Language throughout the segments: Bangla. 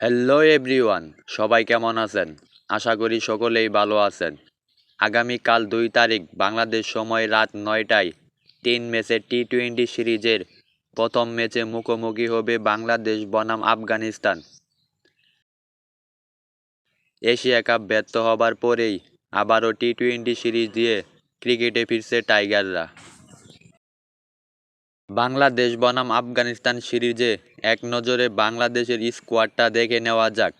হ্যালো এভরিওয়ান, সবাই কেমন আছেন? আশা করি সকলেই ভালো আছেন। আগামীকাল 2 তারিখ বাংলাদেশ সময় রাত 9টায় 3 ম্যাচের টি-20 সিরিজের প্রথম ম্যাচে মুখোমুখি হবে বাংলাদেশ বনাম আফগানিস্তান। এশিয়া কাপ ব্যর্থ হবার পরেই আবারও টি-20 সিরিজ দিয়ে ক্রিকেটে ফিরছে টাইগাররা। বাংলাদেশ বনাম আফগানিস্তান সিরিজে এক নজরে বাংলাদেশের স্কোয়াডটা দেখে নেওয়া যাক।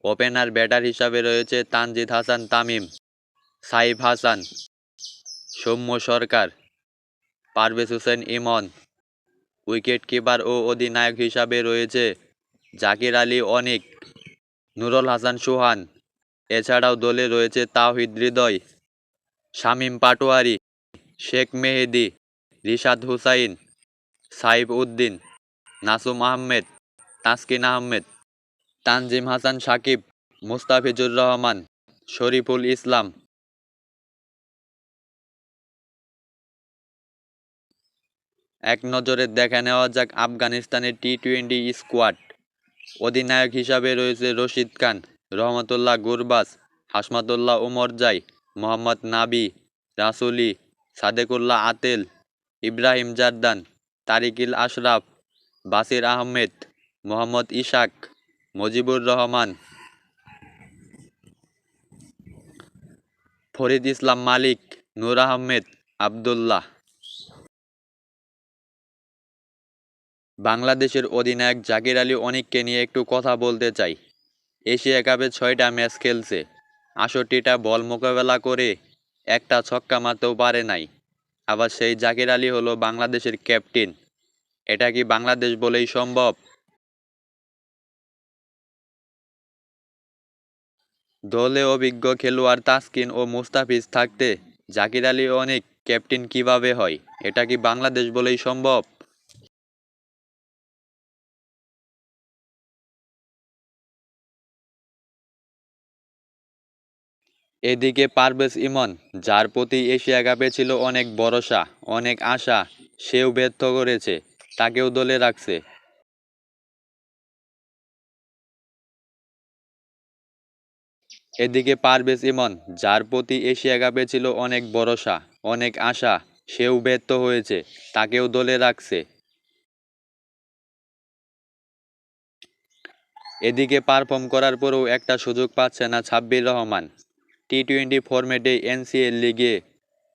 ওপেনার ব্যাটার হিসাবে রয়েছে তানজিদ হাসান তামিম, সাইফ হাসান, সৌম্য সরকার, পারভেজ হোসেন ইমন। উইকেট কিপার ও অধিনায়ক হিসাবে রয়েছে জাকির আলী অনিক, নুরুল হাসান সোহান। এছাড়াও দলে রয়েছে তাওহিদ হৃদয়, শামীম পাটোয়ারি, শেখ মেহেদী, রিশাদ হুসাইন, সাইফ উদ্দিন, নাসুম আহমেদ, তাসকিন আহমেদ, তানজিম হাসান সাকিব, মুস্তাফিজুর রহমান, শরীফুল ইসলাম। এক নজরে দেখে নেওয়া যাক আফগানিস্তানের টি-20 স্কোয়াড। অধিনায়ক হিসাবে রয়েছে রশিদ খান, রহমতুল্লাহ গুরবাজ, হাশমাতুল্লাহ উমরজাই, মোহাম্মদ নাবি, রাসুলি, সাদেকুল্লাহ আতেল, ইব্রাহিম জারদান, তারিকিল আশরাফ, বাসির আহমেদ, মোহাম্মদ ইশাক, মুজিবুর রহমান, ফরিদ ইসলাম মালিক, নূর আহমেদ, আবদুল্লাহ। বাংলাদেশের অধিনায়ক জাকির আলী অনিককে নিয়ে একটু কথা বলতে চাই। এশিয়া কাপে 6টা ম্যাচ খেলছে, 68টা বল মোকাবেলা করে একটা ছক্কা মারতেও পারে নাই। আবার সেই জাকির আলী হলো বাংলাদেশের ক্যাপ্টেন। এটা কি বাংলাদেশ বলেই সম্ভব? দলে অভিজ্ঞ খেলোয়াড় তাসকিন ও মুস্তাফিজ থাকতে জাকির আলী অনিক ক্যাপ্টেন কিভাবে হয়? এটা কি বাংলাদেশ বলেই সম্ভব? এদিকে পারভেজ ইমন, যার প্রতি এশিয়া কাপে ছিল অনেক ভরসা, অনেক আশা, সেও ব্যর্থ করেছে, তাকেও দলে রাখছে। এদিকে পারভেজ ইমন, যার প্রতি এশিয়া কাপে ছিল অনেক ভরসা, অনেক আশা, সেও ব্যর্থ হয়েছে, তাকেও দলে রাখছে। এদিকে পারফর্ম করার পরেও একটা সুযোগ পাচ্ছে না সাব্বির রহমান। টি-20 ফরম্যাটে এনসিএল লিগে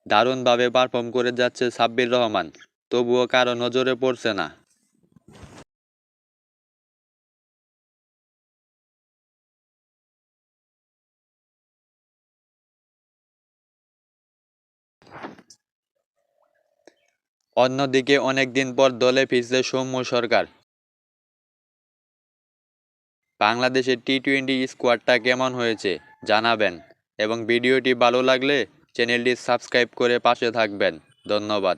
দারুণভাবে পারফর্ম করে যাচ্ছে সাব্বির রহমান, তবুও কারো নজরে পড়ছে না। অন্যদিকে অনেকদিন পর দলে ফিরছে সৌম্য সরকার। বাংলাদেশের টি-20 স্কোয়াডটা কেমন হয়েছে জানাবেন, এবং ভিডিওটি ভালো লাগলে চ্যানেলটি সাবস্ক্রাইব করে পাশে থাকবেন। ধন্যবাদ।